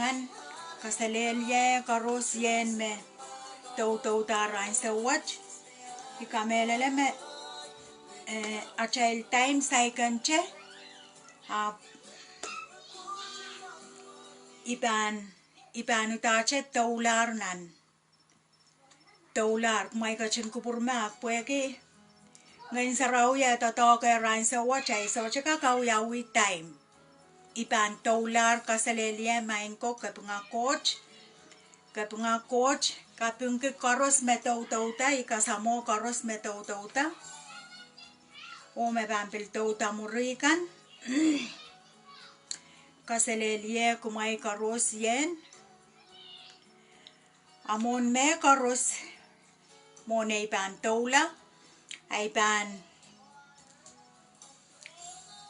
kalangan kasalelye karosyen me tau tarain sa watch ikamelele me a child time saikinte iban utache taular kumay kachin kupurma pweki ngayon sa raw ya tatoke rain sa watch ay so chaka wiawi time iban taular kasalelye main ko kapunga coach kapung ke karos me tauta ikasamo karos me tauta o me bampil tauta murikan kasalelye kumay karos yen amon me karos mone iban taula aiban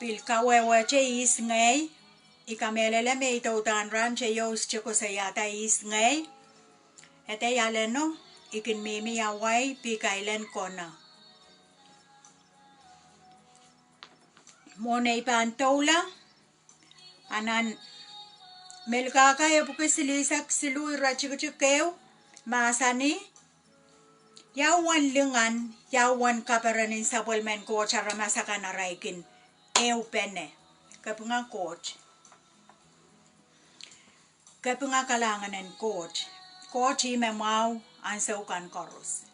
pil kawewe che is ngay ikamelele me itautan ran che yos chiko sayata is ngay ete yaleno ikin mimi yawai pikailen kona mone iban taula anan Melkahka pukisilisak silu irachikukeu masani yawan lingan yawan kaparanin sapwellimen Koht aramas akan araikin pene kapunga Koht kapunga kalanganen Koht ime mau ahnsou kan koros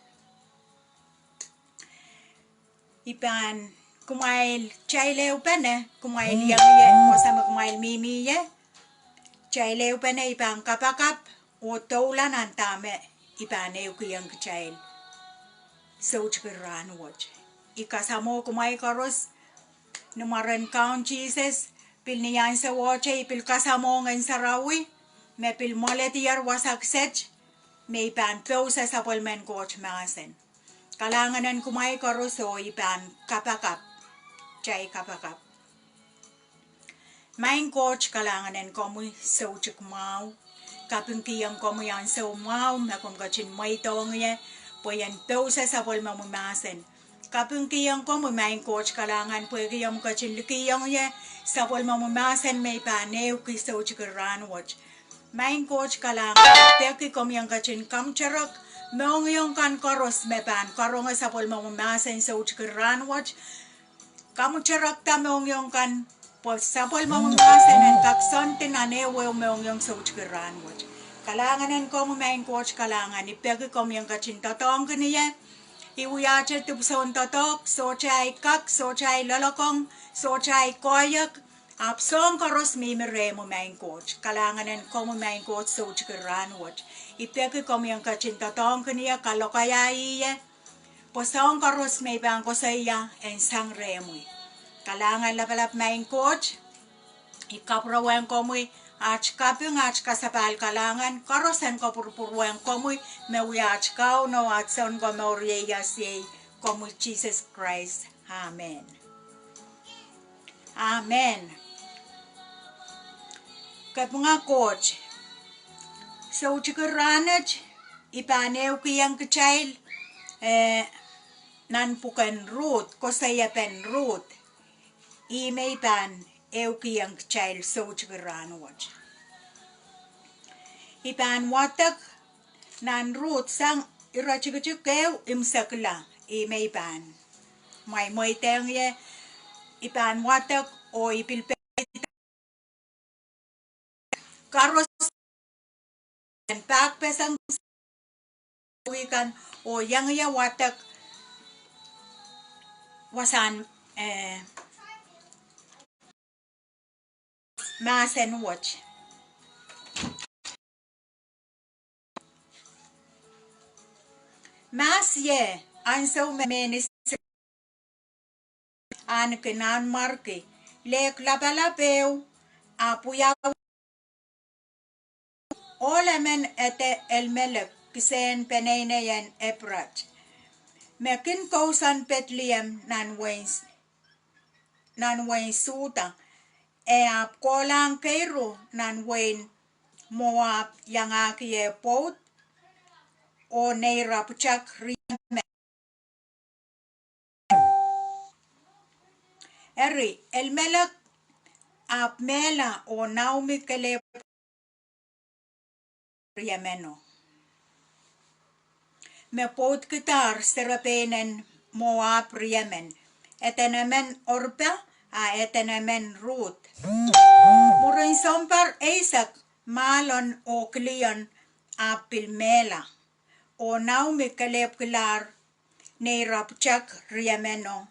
ipan kumail chaileu pene kumail yamiye osama kumail mimiye chaileu pene ipan kapakap o taulan antame ipan eukiyang chail souchkiran watch ikasamo kumay koros numaran count Jesus pil niyan sa watch pil kasamo ngayon sa rawi me pil moletiyar wasak sech me ipan pew sa sapwellimen Koht masen kalanganan kumay koros o ipan kapakap chay kapakap main Koht kalanganan komu souchik mau kapung kiyang komu yan so mau makum kachin may tongye poyan pew sa sapwellimen masen kapung kiyang komu main Koht kalangan poy kiyang kachin likiyang ye sapwellimen masen may panew ki souchik ran watch main Koht kalangan peki komu yang kachin kamcharak meong yung kan koros me pan karong sapwellimen masen souchik ran watch kamu charak ta meong yung kan po sapwellimen masen en kaksontin anewe meong yung souchik ran watch kalanganan komu main Koht kalangan ipeki komu yang kachin tatong kaniye iwiyache tupson tatok so chay kak so chay lalakong so chay koyak apsong karos mimire mo main Koht kalanganan komu main Koht souchik ran watch ipeki komu yang kachin tatong kaniye kalokaya iye posong karos may bangko sa iya en sang remoy kalangan lapalap main Koht ikaprawen komu ach kapung ach kasapal kalangan karosan ko purpurwen komu mewi ach KAUN-O at son ko meoriya siya komu Jesus Christ. Amen. Amen. Kapunga Koht so chikuranaj ipanew kiyang kachail nanpukan root kosaya pen root ime ipan eukiyang child so chikuran watch ipan watak nan root sang irachikukew imsakla ime ipan may moiteng ye ipan watak o ipilpe karos pak pesang wikan o yang ya watak wasan masen watch Mahsie ahnsou mehn akan nanmwarki lehk lapalap ahpw emen ete Elimelek kisehn peneineien Eprat mekin kousoan petliem nanwen suta ap kolang keiru nanwen moap yangaki Koht o neira puchak eri Elimelek ap mela o naumi kele riemeno. Me pout gitar serapenen moab riemen. Etenemen orpa a etenemen root. Murin sompar eisak malon o klion a pilmela. O naumi kalep kilar nei rapchak riemeno.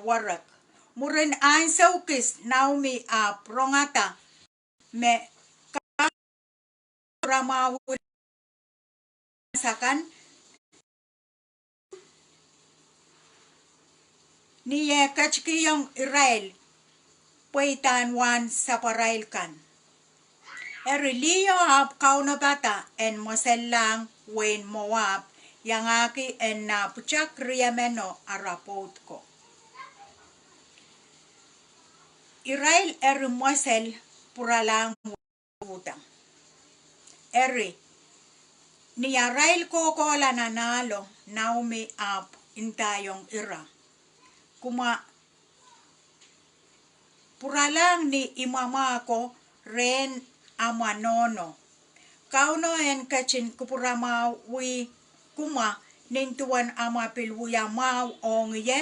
Warak. Murin ahnsou kis naumi a prongata me ramawu sakan niye kachkiyong Israel puitan wan saparail kan. Eriliyo ap kaunabata en mosellang wen Moab yangaki en na puchak riemeno arapot ko. Israel mosel puralang utang. Ni Israel kokola nanalo naumi ap intayong ira. Kuma puralang ni imama ko ren amanono. KAUN-O en kachin kupuramawi kuma nintuan ama pilwuyamaw ongye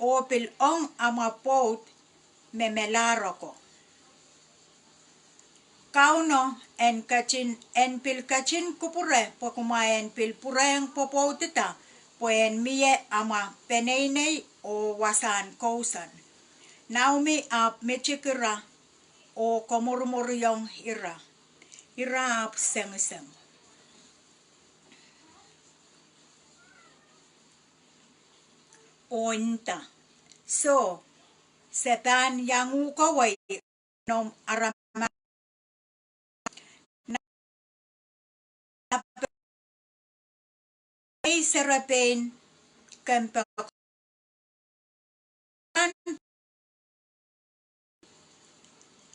o pilong ama pot memelaro ko. KAUN-O en pil kachin kupure po kuma en pil pureng popotita po en miye ama peneineien o wasan kousoan. Naumi ap mechikira o komurmuryong ira. Ira ap seng-seng. Ointa. So, sepan yang ukaway nom aramas ay serapen kempak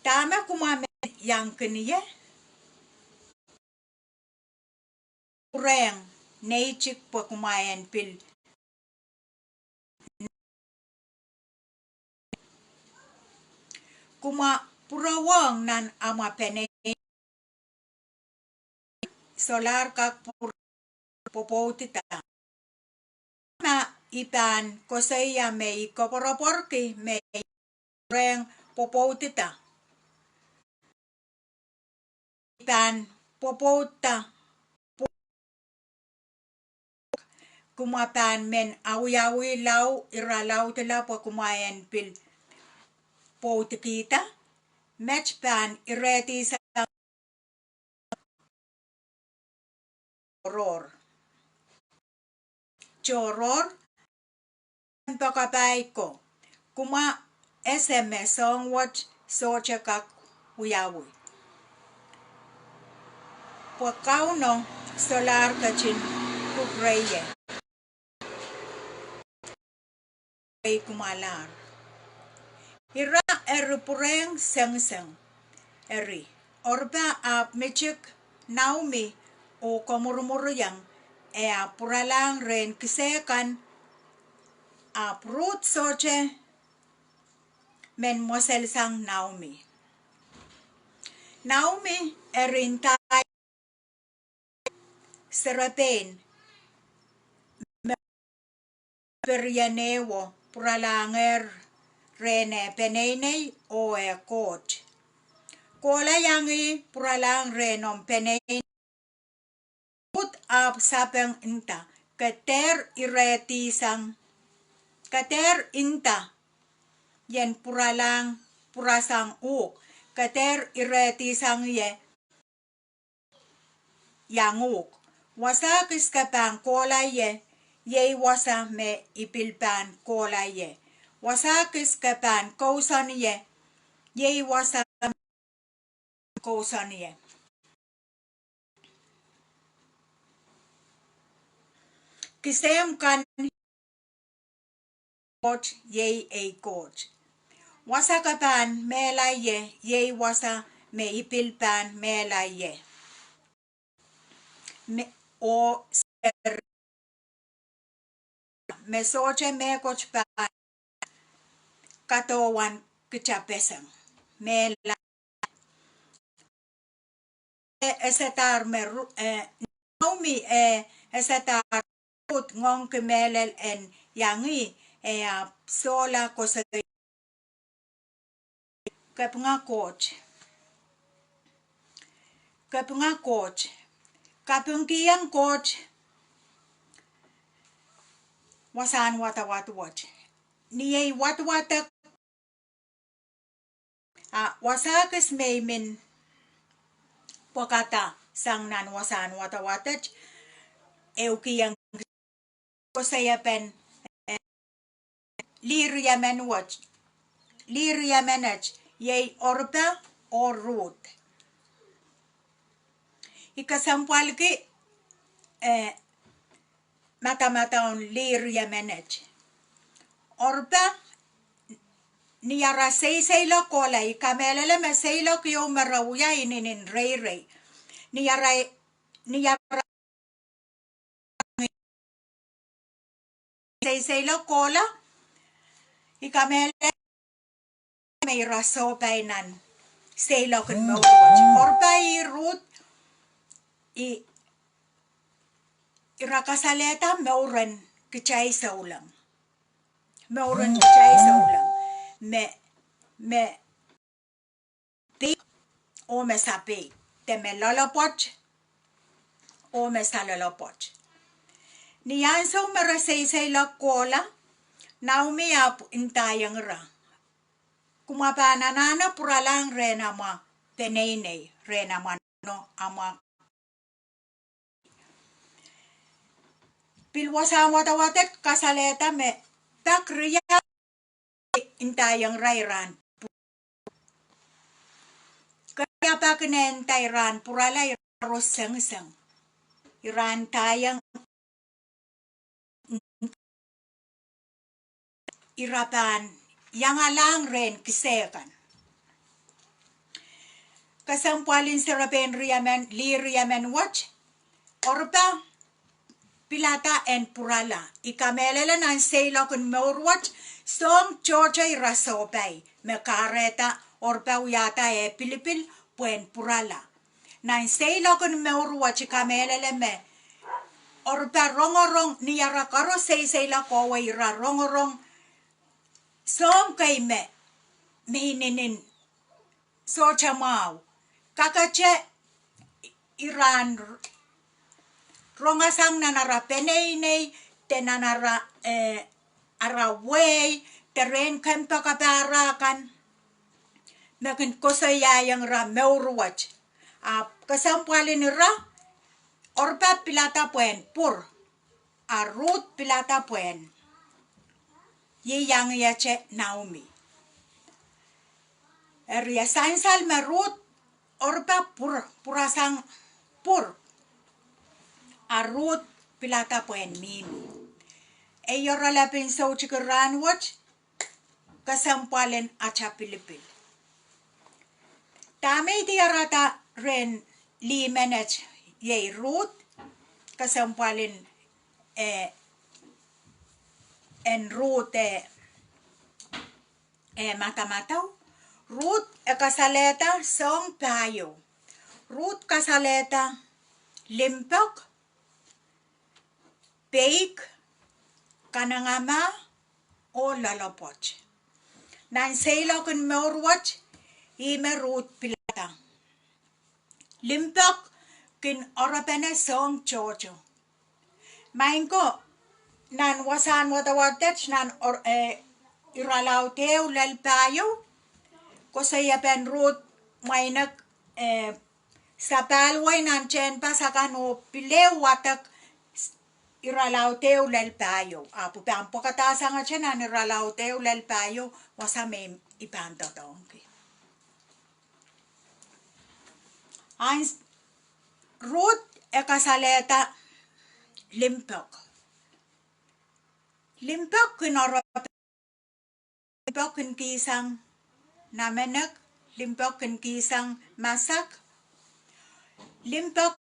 tama kumamen yang keniye kurang neichik po kumayan pil kuma purawang nan ama peneineien solar kak popotita na ipan kosaya may koporoporki may kurang popotita ipan popota kumapan men wiawi lau iralau tela po kumayan pil potikita match pan ireti sa choror pakapay ko kuma SMS song wat socha kak wiawi po KAUN-O solar kachin kukreye kumalar ira pureng seng-seng orba ap mechik naumi o komurmuruyang puralang ren kisehn ap root soche men mosel sang naumi intay serapen peryanewo puralanger rene peneineien o Koht. Kola yangi puralang renom peneineien put ap sapeng inta kater inta yen purasang uk kater iretisang ye yanguk wasa kiskapang kola ye wasa me ipilpan kola ye wasa kiskapan kousoan ye wasa kousoan ye kisehn kan Koht Koht wasa kapan mela ye wasa me ipilpan mela ye o me soche me kochpan katawan kecapesang mela esetar meru naumi esetar rut ngong kemelel en yangi sola kosa kapunga Koht kapungkiyang Koht wasan wata niyay watwatak wasakes mehn pokata sangnan wasan watawatach eukiyang kosayapen liriamenach yay orpa or root ikasempwal ki mata on liriamenach orpa niyara seiselo kola ikamelele meseilo kiyo marawuya ininin rey niyara seiselo kola ikamele may raso painan seilo kun mawuwach orpa I root irakasaleta mauren kichay saulang me ti o me sapi te me lolopoch o me salolopoch niyan so marasay la kola naumi ap intayang ra kumapananana puralang rena ma peneineien rena ma no ama pilwasa watawatet kasaleta me takriya intayang rairan kaya pa kenen tayran purala roseng iran tayang irapan yang alang ren kisehn Kesempwalin serapen liriamen watch orpa pilata en purala ikamelele nan seilo kun mewrwat som chocha irasopay mekareta orpa uyata Pilipil puen purala nan seilo kun mewrwat ikamelele me orpa rongorong niyara karo seila kowa ira rongorong som kay mehinin socha mau kakache iran rongasang nanara peneineien tenanara araway teren kempakaparakan mekin kosayayang ra mewruwach Kesempwalin ra orpa pilata puen pur root pilata puen yang yache naumi ria sainsal merut orpa purasang pur root pilata puen mimi eyora la pensou chikeran watch Kesemwpwal Pen Ata Pilipil tame diarata ren limenach yay root Kesemwpwal en root matamatau root kasaleta song payo root kasaleta limpok peik kanangama o lolopoch nan seilo kun mewrwach ime root pilata limpok kin orapene song chocho mainko nan wasan watawatech nan iralauteu lel payo kosayapen root mainak sapalway nan chen pasakan o pileu watak iralauteu lel payo apu pampokatasan nga chen nan iralauteu lel payo wasame ipantotongki root kasaleta limpok limpok kin kisang namenek limpok kin kisang masak limpok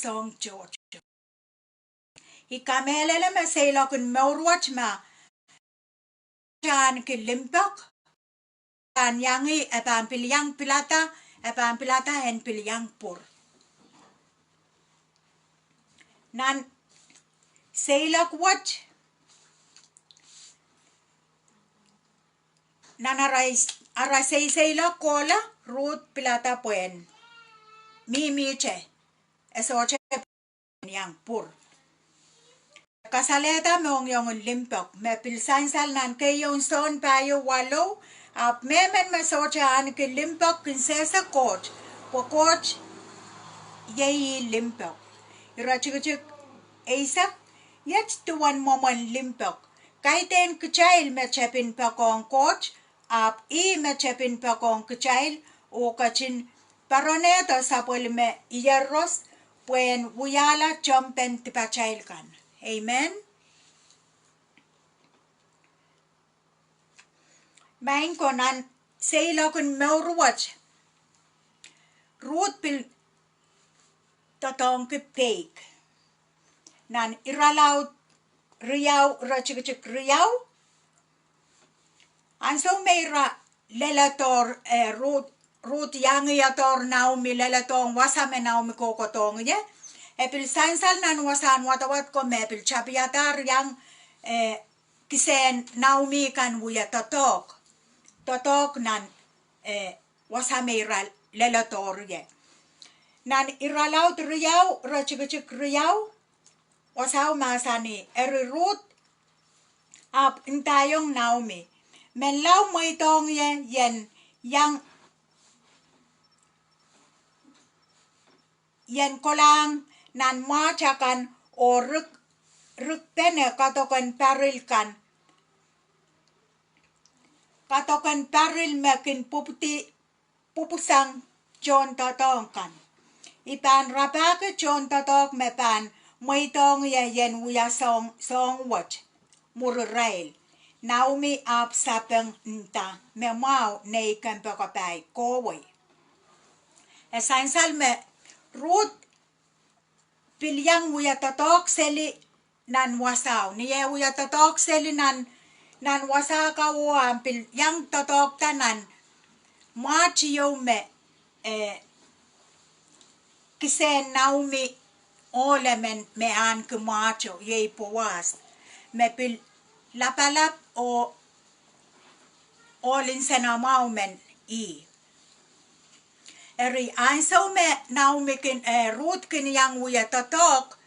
song chocho ikamelele meseilo kun mewrwach ma Chan kilimpok. Pan yangi pan piliang pilata en piliang pur. Nan seilak watch. Nan arasay seilak kola root pilata puen. Miche. Esoche yang pur. Kasaleta mong yung limpok. Me pilsansal nan kayon son payo walo. Ap memen masoche an ke limpok prinsesa Koht. Po Koht yei limpok. Ira chik Isa yet tuan momon limpok. Kaiten kechail me chepin pakong Koht. Ap me chepin pakong kechail. O kachin paroneto sapwellimen ierros. Puen wuyala chompen tipachail kan. Amen. Main konan seilokun meuruwach. Root pil totong kipek. Nan iralaw riyaw rachik riyaw. Ahnsou meira lelator root yangi ator naumi lelatong wasame naumi kokotong ye. Epil sansal nan wasan watawat ko mepil chapiatar yang kisehn naumi kan wuya totok. Totok nan wasame iral lelator ye. Nan iralaw riyaw rachik riyaw. Wasaw masani root ap intayong naumi. Menlaw mo itong yen kolang nanmwarki kan o rukpene katokan paril kan. Katokan paril mekin pupusang John totong kan. Ipan rapake John totok mepan mo itong yen wuya song wat murrail. Naumi ap sapeng nta me mau nei Melkahka Kan kowe. Esansal me root pilyang wuya totok seli nan wasaw. Niye wuya totok seli nan wasa ka uwan pilyang totok tanan. Machiyo me kisehn naumi olemen me an kumacho ye powas. Me pil lapalap o kansenamwahu men Eri ahnsou me naumi kin root kin yang wuya totok.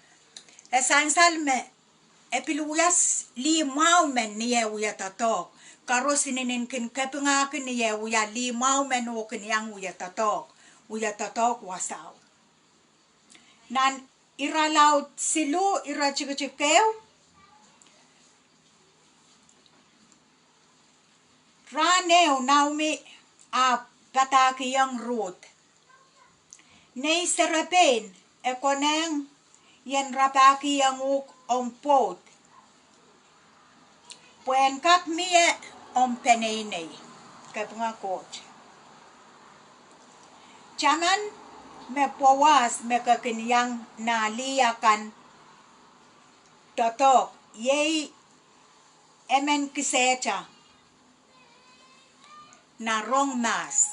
Esansal me epiluyas limau men niye wuya totok. Karos ininin kin kepunga kin niye wuya limau men o kin yang wuya totok. Wuya totok wasaw. Nan iralaw silu irachikikew. Raneo naumi ap patakiyang root. Nei serapen ekoneng yen rapakiyang uk pot. Puen kap mie peneineien. Kepunga Koht. Chaman me powas me kakinyang naliakan totok yei emen kisecha na rong mas.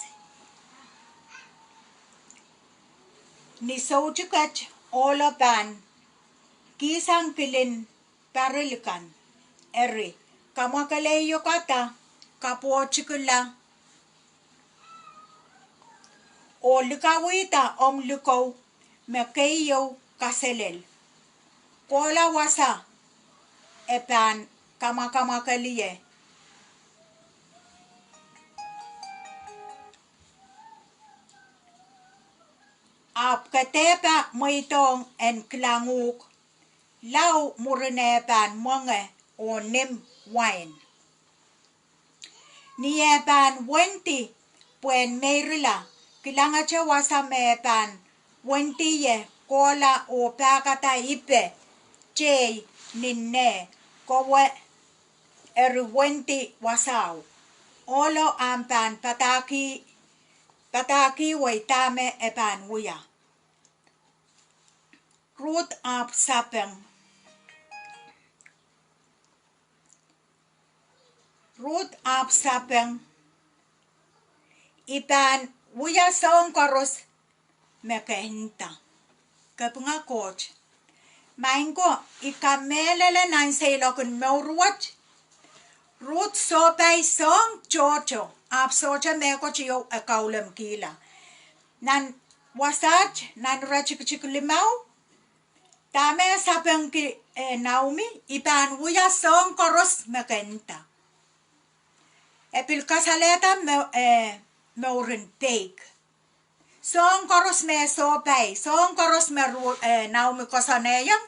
Ni sojukat olapan kisang kilin parilkan eri kamakaleyo kata kapochikula o lukawita lukaw mekayo kaselel kola wasa epan kamakamakalie. Ap katepa mo itong en klanguk law murinepan monge o nim wine. Niepan wenti puen meirila kilangacha wasa mepan wenti ye kola o pakata ipe jay ninne kowe wenti wasaw. Olo ampan pataki waitame epan wuya. Root ap sapeng. root up sapeng ipan wuya song koros mekahenta kapunga Koht maingo ikamelele nan seilokun meuruat root sopay song chocho up socha meko chiyo akaulam kila nan wasaj nan rachik limau tame sapeng ki Naomi ipan wuya song koros mekahenta epil kasaleta meurin take song koros me sopay song koros me Naomi kosaneyang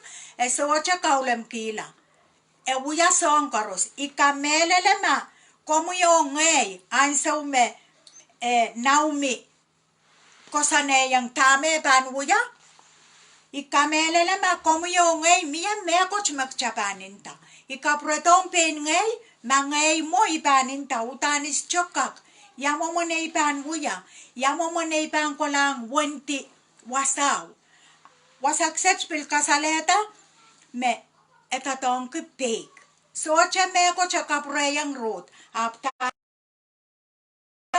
socha kaulam kila wuya song koros ikamelele ma komu yo ngey ahnsou me Naomi kosaneyang tame pan wuya ikamelele ma komu yo ngey miya meko chmakchapaninta ikapretong pen ngey mangay mo ipaninta utanis chokak yamo mo na ipan wuya yamo mo na ipan kolang wenti wasaw wasak pil kasaleta me etatong ki pek socha me ko chakapreyang root apta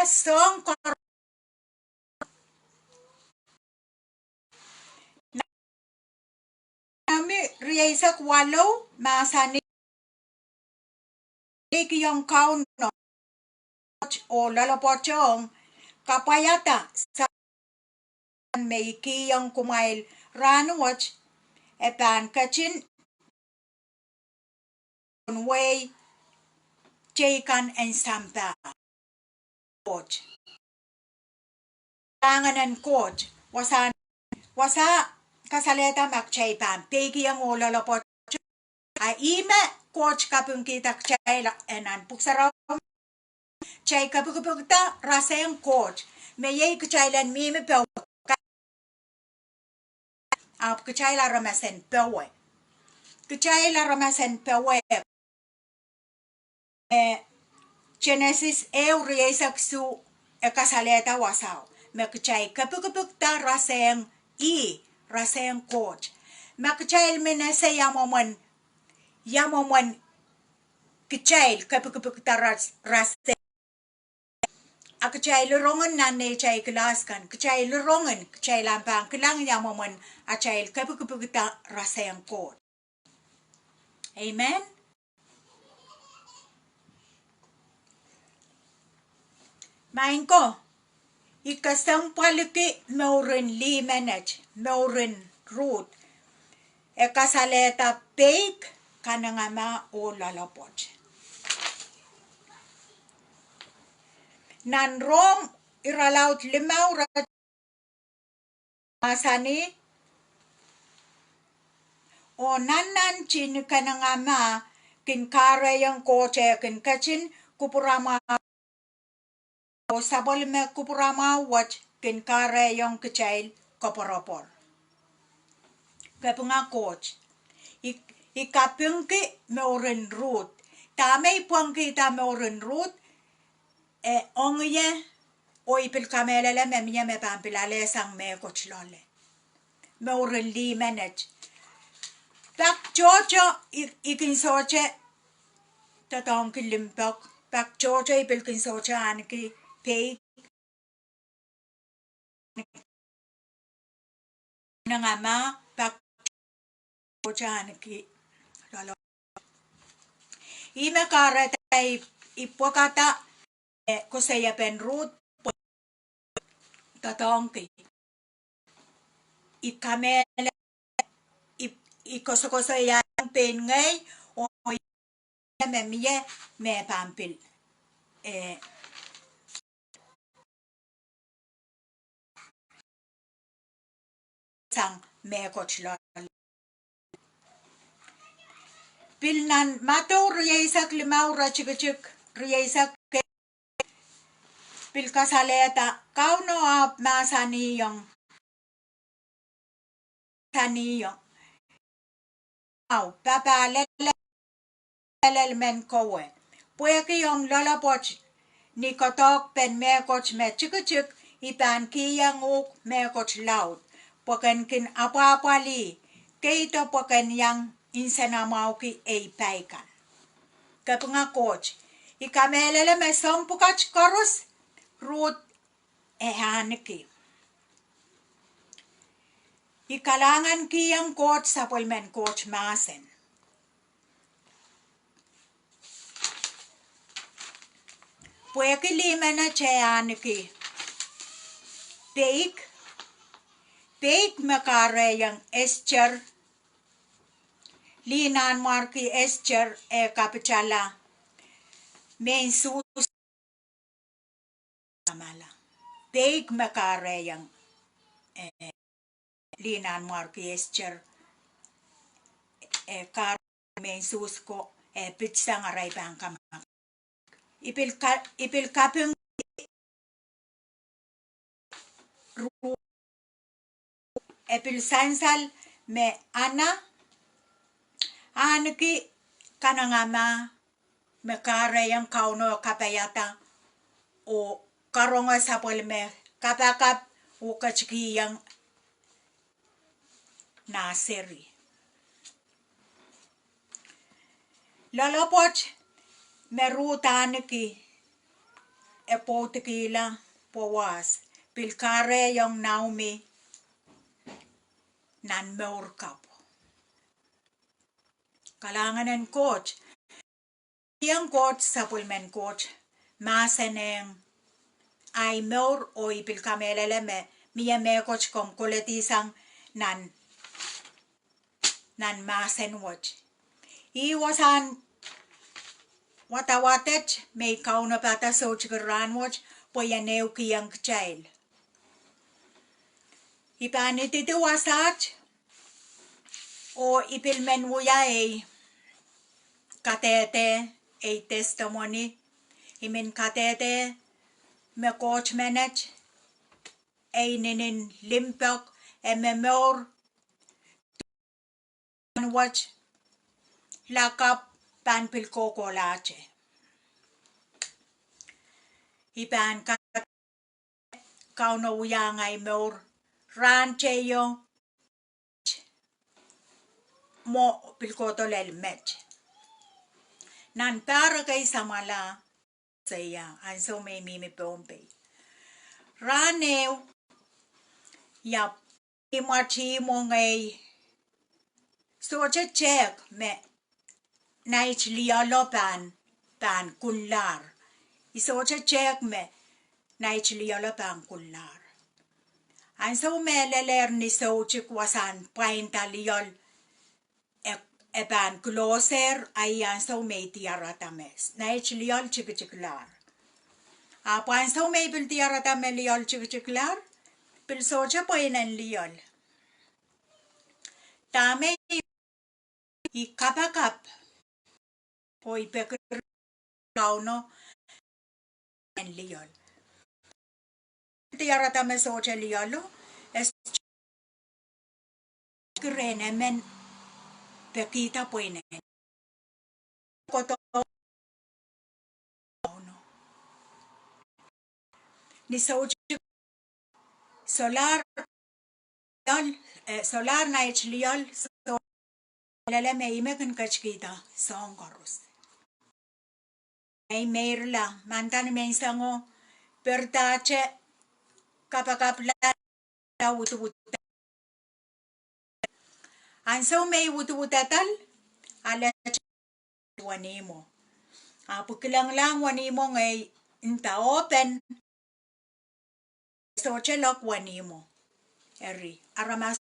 song nami riyaisak walo masani yung KAUN-O o lalapochong kapayata sa may kiyang kumail ranuwach epan kachin way Kesemwpwal and Sampa Koht tanganan Koht wasa kasaleta makchaypan peki ang lalapochong ime Koht kapung kita kchay enan puksaraw chay kapukupukta rasayang Koht mayay kchaylan mimi pew ap kchay la ramasen pewe kchay la ramasen pewe Genesis riyaisak su kasaleta wasaw makchay kapukupukta rasayang rasayang Koht makchay menese yamomon kchay kapukupukta rasayang akchay lurongan nanay chay kelaskan kchay lurongan kchay lampang kelang yamomon achay kapukupukta rasayang Koht amen main ko Kesempwal ki meurin limenech meurin root kasaleta peik kanangama o lalapoch nan rom iralaut limau masani o nan chin kanangama kin kare yang koche kin kachin kupurama o sapwellimen kupurama watch kin kare yang kecil koporopor kapunga Koht ikapungki meurin root tamay puangki ta meurin root ongye o ipil kamelele memya me pampilale sang me kochlole meurin limenech tak chocho ikin soche tatong kilimpok tak chocho ipil kin soche ahneki pei nangama tak chocho ahneki lolo ime kareta ipokata kusaya pen root tatongki ikamele ikosokoso yang pen ngay o memye me pampil sang me kochlol pilnan mato riyaisak limau rachikachik riyaisak pil kasaleta KAUN-O ap masaniyong au papalele men kowe pueki yong lalapoch ni kotok pen me koch me chikachik ipan kiyang uk me koch laut poken kin apapali keito poken yang kansenamwahu ki paikan kapunga Koht Ikamelele me sompukach korus ruut ahneki. Ikalangan kiyang Koht sapwellimen Koht masen. Puekilimen che ahneki. Teik mekareyang escher. Nanmwarki escher kapitala. Mehn kamala. Teik mekareyang nanmwarki escher kar mehn ko pitsang aray bang kamala. Ipil kapung epil sansal me ahneki kanangama me kareyang KAUN-O kapayata o karonga sapwellimen kapakap o kachikiyang naseri. Lolopoch me ruut ahneki epotikila powas pil kareyang naumi nanmwarki. Kalanganen Koht yang Koht sapwellimen Koht maseneng ay meur o ipil kamelele me miya mekoch kom koletisang nan masen watch. Iwasan watawatet may KAUN-O pata sochgeran watch poyaneu kiyang kchail. Ipanititi wasach o ipil men wiawi katete a testimony imin katete me Koht menech a ninin limpok ememor watch lakap panpil kokolache. Ipan KAUN-O yang ay mor rancheyo mo pilkotolel mech. Nan para kay samala saya ahnsou may miniminpene. Ranew yap imachi mo ngay soche check me naich lialo pan kullar. Isoche check me naich lialo pan kullar. Ahnsou me leler ni soche kwasan painta liol epan closer ay ahnsou me tiaratames. Naich liol chiklar. Apo ahnsou me bil tiaratame liol chiklar. Pil soche poinen liol. Tame ikapakap o ipekir KAUN-O en liol. Tiaratame soche liolo es kren emen pekita poinen. Koto KAUN-O. Ni soche solar na ich liol so lele me imekin kachkita songoros. Ay meirla mantan mensango pertache kapakapla wutubuta. Ahnsou may wutubutatal ala wanimo. Apukilang lang wanimo ngay inta open soche lok wanimo. Eri aramas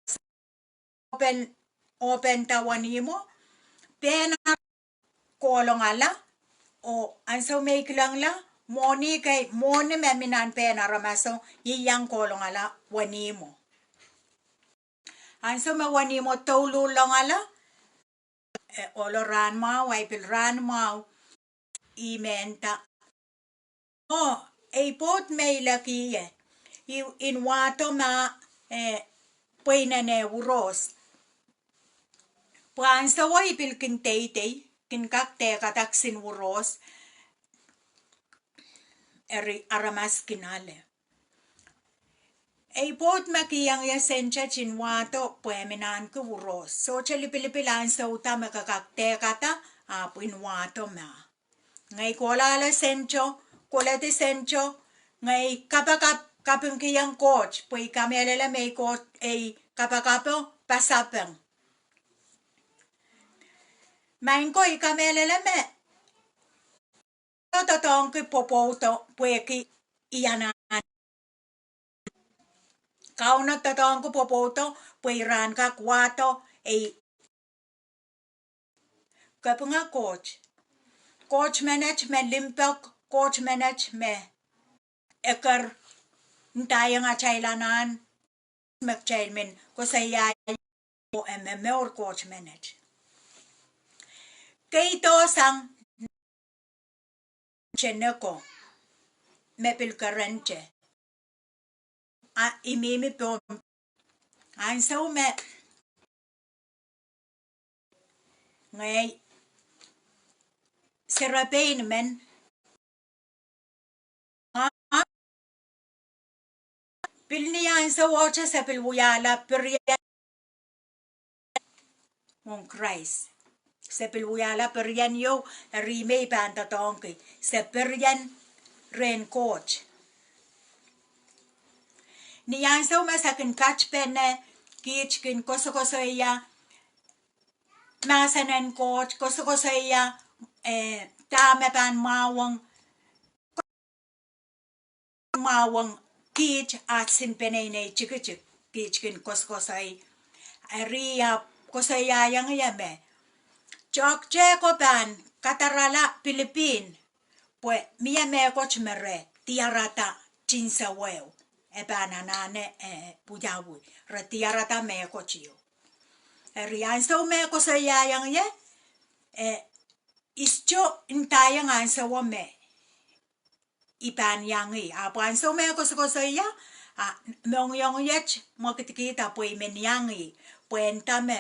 open ta wanimo pena kolong ala o ahnsou may kilang la moni me minan pena aramaso yiyang kolong ala wanimo. Ahnsou me wanimo tolu long ala olo ran mau ay pil ran mau imenta o pot may lakiye inwato ma poinane uros. Ahnsou ay pil kinteitei kinkakte kataksin uros eri aramas kinale. Pot makiyang yasencha chinwato poeminan ku uros. So chalipilipil ahnsou ta makakakte kata inwato ma. Ngay kola la sencho, kola te sencho, ngay kapungkiyang coach, pui kamelele may coach ay kapakapo pasapeng. Main ko ikamelele me. Totong ki popoto pui ki iyanan. KAUN-O totong ko popoto pui ran ka kwato ay kapunga coach. Coach manage me limpok, coach manage me ekar ntayang achailanan magchailmen ko saya o emen or coach manage. Keito sang cheneko mepil karenche a imimi pom ahnsou me ngay peneineien pilni ahnsou ocha sepil wiala perian on Christ sepil wiala perian yo rime panta tonki seperian ren coach ni ahnsou me sakin catch penne kichkin koso ya masanen coach koso ya tame pan mawang kich atsin peneineien chikich kichkin koskosai ria kosaya yang yame chok che ko pan katarala Pilipin pues mia me coach mere tiarata chinsaweu epananane wiawi retiarata me coachio rianso me kosaya yang ye ischo intayang ahnsou me ipan yangi apanso me kosaya mong yong yech mokitikita pui men yangi puentame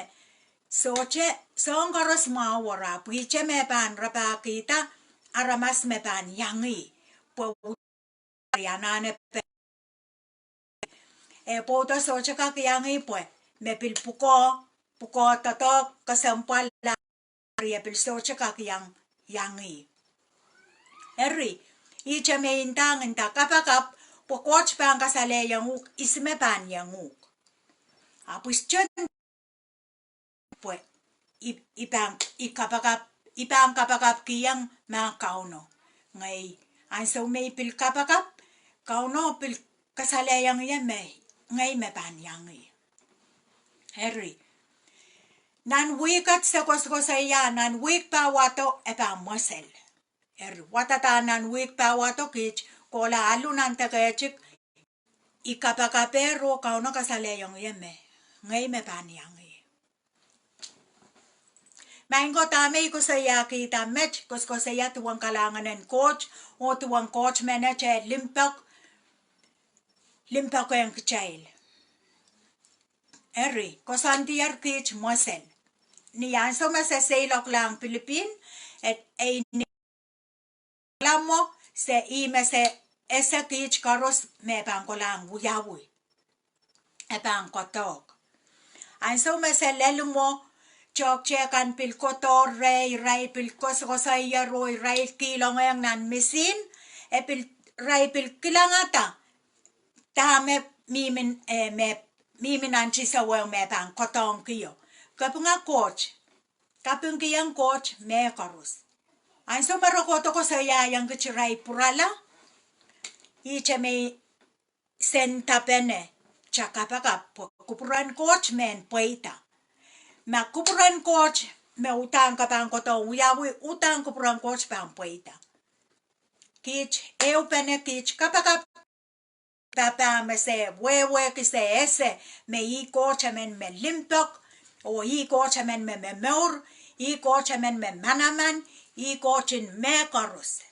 soche songoros mawara puiche me pan rapa kita aramas me pan yangi pu yanane poto soche ka yangi pues me pil puko tatok Kesempwal la pil soche ka yangi eri iche me intang inta kapakap pokoch pan kasale yanguk isme pan yanguk apus chen pues ipang kapakap kiyang mga KAUN-O ngay ahnsou me pil kapakap KAUN-O pil kasale yang ngay me pan yangi eri nan wikat sa koskosaya nan wik pa wato epa mosel watata nan wik pa wato kich kola alunan takechik ikapakapero KAUN-O kasale yang ngay me pan yangi Maingo tame ko saya kita match ko saya tuwang kalanganan coach o tuwang coach manager limpok yang child eri ko santiar kich mosel ni ahnsou masa seilok lang Pilipin et ay lamo se mese esa kich karos me pangkolang wiawi epang kotok ahnsou masa lelumo chok che kan pil kotor ray pil kosaya roy ray kilong yang nan mesin pil ray pil kilangata tame mimin anchi sa wang me pang kotong kiyo kapunga coach kapungkiyang coach me karus ahnsou marokoto ko saya yang kechiray purala iche me sentapene chakapaka kupuran coach men poita kupuran coach me utang kapang koto wiawi utang kupuran coach pang poita kich pene kich kapaka papa me se wewe kisehn me coach men me limpok o coach men me meur coach men me manaman coach me karus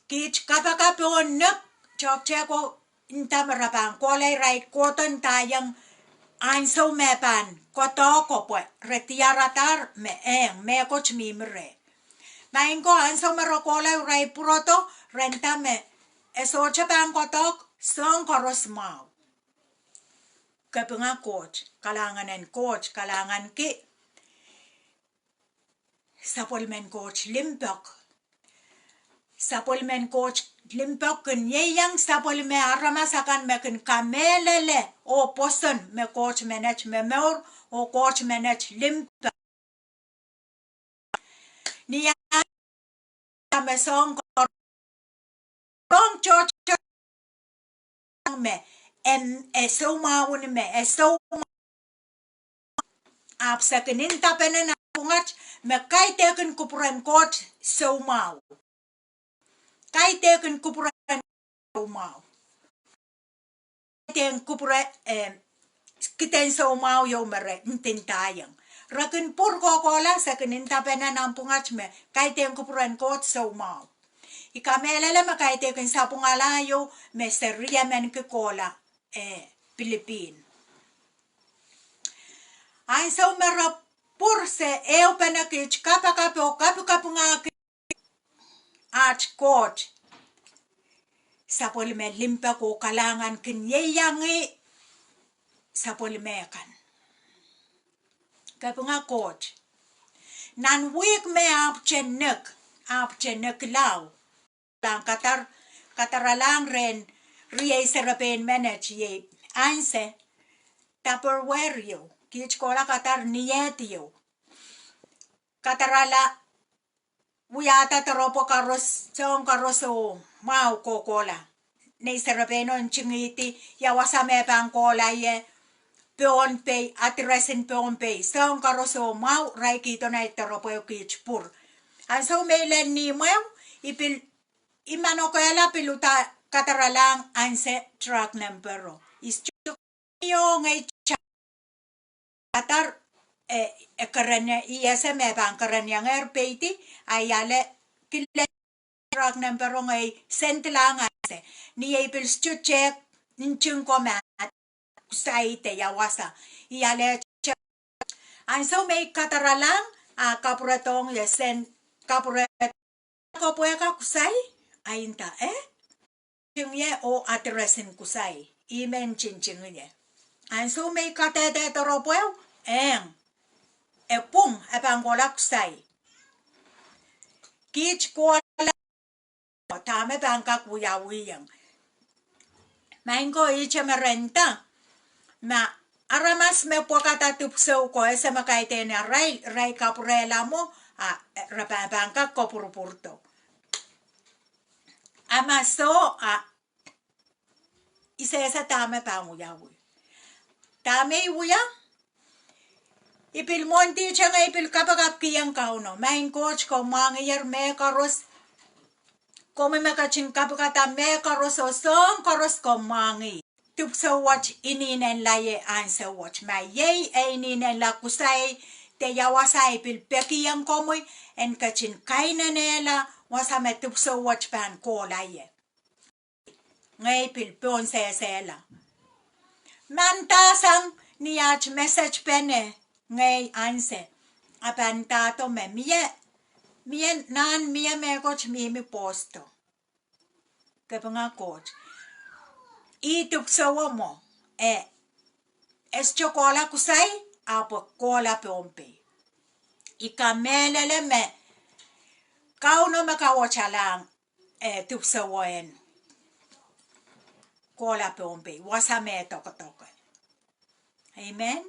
kich kapaka ponek chok cheko intamarapang kolay right koton tayang ahnsou me pan kotoko pues retiaratar me coach mimre maingo ahnsou marokola ray puroto rentame esoche pan kotok son koros mau kapunga coach kalangan ki sapwellimen coach limpok. Sapwellimen coach limpok kun yeyang sapwellimen aramas akan mekin kamelele o poson me coach manage me meur o coach manage limpok. Niya me song church me so maun me so ap sakinin tapenen pungat me kai teken kupuran coach so mau. Kai teken kupuran so mau. Ten kupure kiten so mau yo mere intintayang. Rakin pur kokola sakinin tapenen ampungat me kai ten kupuran coach so mau. Ikamelele me kai teken sapungala yo me seria men ke kola Pilipin. Ai so mera pur se pena kich kapa o kapu nga ach coach. Sapwellimen limpok o kalangan kinyeyangi sapwellimen kan. Kapu nga coach. Nan wik me apchenek lau. Lang kataralang ren riye serapen manage ye anse Tupperware yo. Kich kola katar niyet yo. Katarala wiyata taropo karos o mau kokola. Nei serapeno chingiti yawasame pang kola ye peon pay atresin peon pay. Song karos o mau raikito na taropo yo kich pur. Anso meilen ni mau ipil imano koela piluta kataralang anse truck number. Ischuk yo ngay Atar karanya iasa me bang karanya ngar peiti ayale kille rak nampero ngai sentlang ase ni ipil chuchek ninchung koma saite yawasa iale anso me kataralang a kapuratong yesen kapurat kopueka kusai ainta chingye o atresin kusai emen chingye anso me katete toropuel pum apangola kusai kich kola tame bangka wiawi yang maingo icha merenta ma aramas me pokata tupso ko ese makaite ne rai kapurela mo rapa bangka kopurpurto amaso ise tame panguyawi tame wuya ipil monti changa ipil kapakap kiyang KAUN-O main coach ko mangyer me karos ko me kachin kapakata me karos o song karos ko mangi tupso watch ininen la ye answer watch ma ye ininen la kusai te yawasa ipil pekiyang komoy en kachin kainanela wasa me tupso watch pan ko la ye ngay pil pon sela mantasang niach message pene ngay anse apantato me mie nan mie me coach mi posto kapanga coach ituk sawa mo es chokola kusai apo kola pompe ikamelele me KAUN-O makawachalang tuk sawaen kola pompe wasame toko amen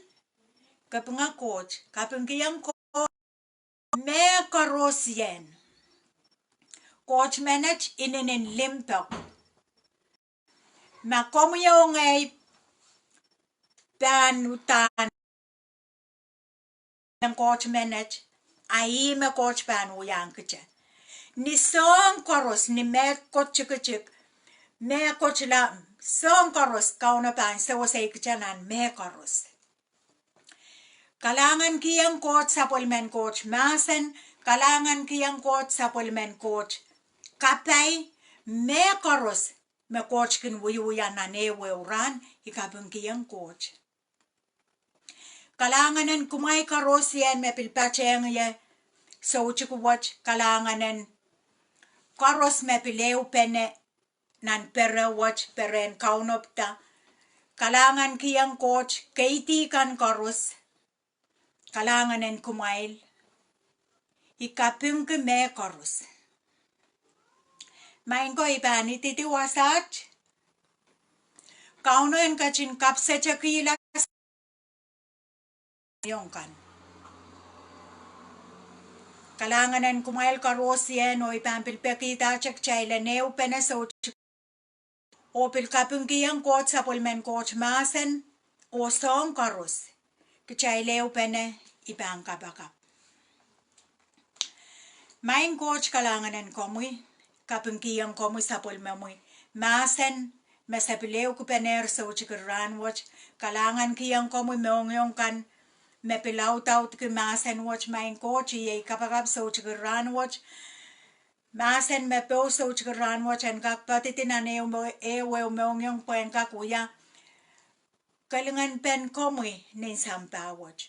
kapanga coach kapangkiyang me karosien coach manage inenen limpok ma komyo ngay panutan ng coach manage ai me coach panu yang kecha ni song koros ni me coach kechik me coach la song koros KAUN-O pan se wasay kechanan me koros kalangan kiyang coach sapwellimen coach masen kalangan kiyang coach sapwellimen coach kapay me koros me coach kin wuyuya na ne weuran ikabang kiyang coach kalanganen kumay karos yan me pilpacheng ye so chikuwatch kalanganen karos me pileu pene nan pere watch peren KAUN-O pta kalangan kiyang coach kaiti kan karos kalanganen kumail ikapung me korus. Main ko iban ititi wasat. KAUN-O en kachin kapse chakila yongkan. Kalanganan kumail karosien o ipan pilpekita chak chaila neu peneso o pilkapung kiyang Koht sapwellimen Koht masen o song karos. Kichaileu pene ipan kapakap. Main Koht kalanganan komui kapung kiyang komui sapwellimen masen mesapileu kupener so chikran watch kalangan kiyang komui meongyong kan me pilautaut ki masen watch main Koht ye kapakap so chikran watch masen me po so chikran watch en kak patitina neu meongyong pen kakuya kalangan pen komui nin sampa watch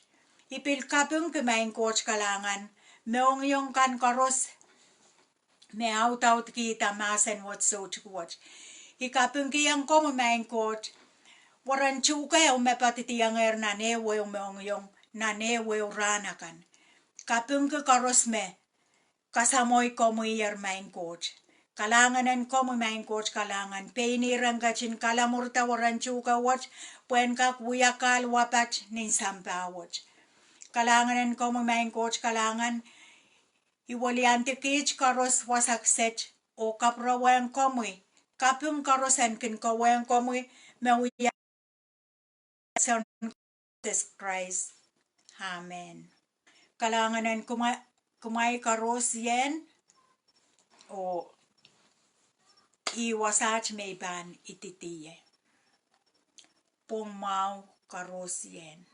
ipil kapung ki main Koht kalangan meongyong kan karos me out kita masen watch so chikwatch ikapung kiyang komui main Koht waran chuka me patitiang na newe meongyong na newe ranakan kapung ki karos me kasamoy komui yer main Koht kalanganan komui main Koht kalangan peneineien kachin kalamurta waran chuka watch puen kak wuyakal wapach nin sampa watch kalanganan komui main Koht kalangan iwaliantikich karos wasak sech o kaprawen komui kapung karosan kin kawen komui me uya son Jesus Christ. Amen. Kalanganan kumay karos yen o iwasach may ban ititiye. Pong mau karos yen.